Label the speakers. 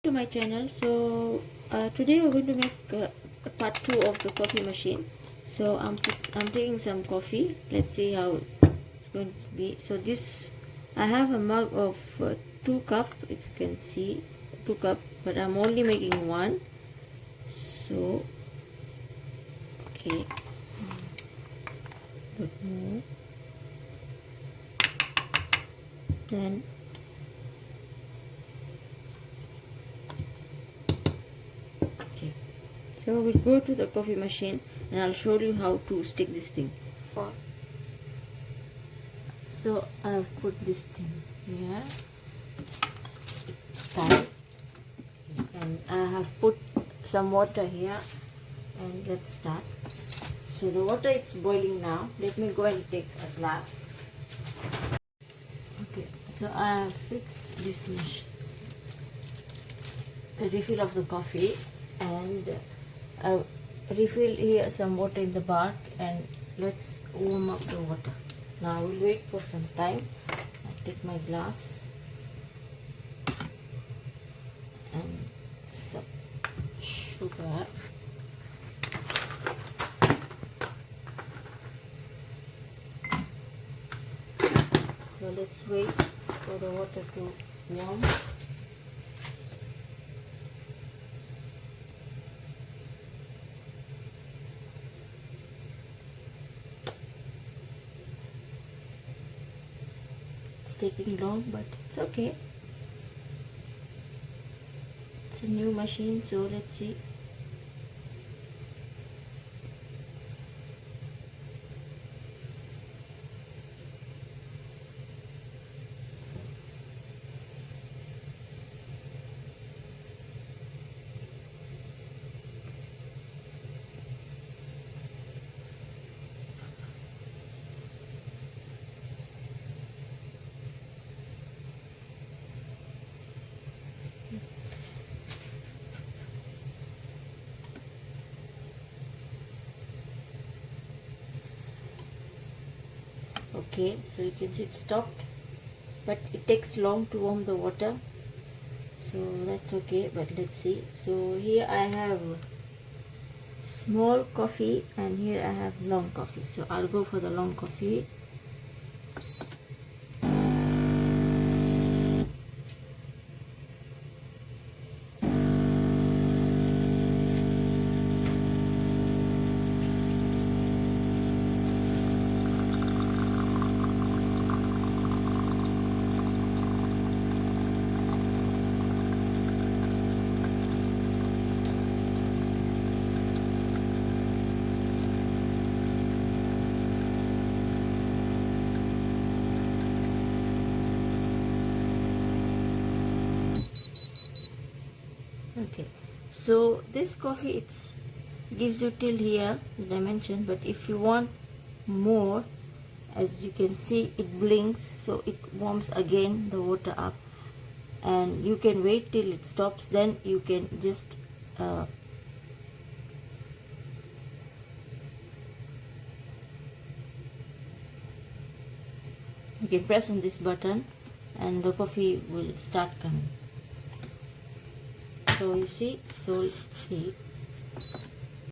Speaker 1: to my channel. So today we're going to make part 2 of the coffee machine. So I'm taking some coffee. Let's see how it's going to be. So this, I have a mug of 2 cup, if you can see, 2 cup, but I'm only making one. So okay, but more. Then okay, so we'll go to the coffee machine and I'll show you how to stick this thing. So I've put this thing here, tight, and I have put some water here, and let's start. So the water is boiling now. Let me go and take a glass. Okay, so I have fixed this machine, the refill of the coffee, and I refill here some water in the bath, and let's warm up the water. Now we'll wait for some time. I'll take my glass and some sugar. So let's wait for the water to warm. It's taking long, but it's okay. It's a new machine, so let's see. Okay, so you can see it stopped, but it takes long to warm the water, so that's okay. But let's see. So here I have small coffee and here I have long coffee, so I'll go for the long coffee. Okay, so this coffee it's gives you till here the dimension, but if you want more, as you can see it blinks, so it warms again the water up, and you can wait till it stops, then you can just you can press on this button and the coffee will start coming. So you see, so let's see,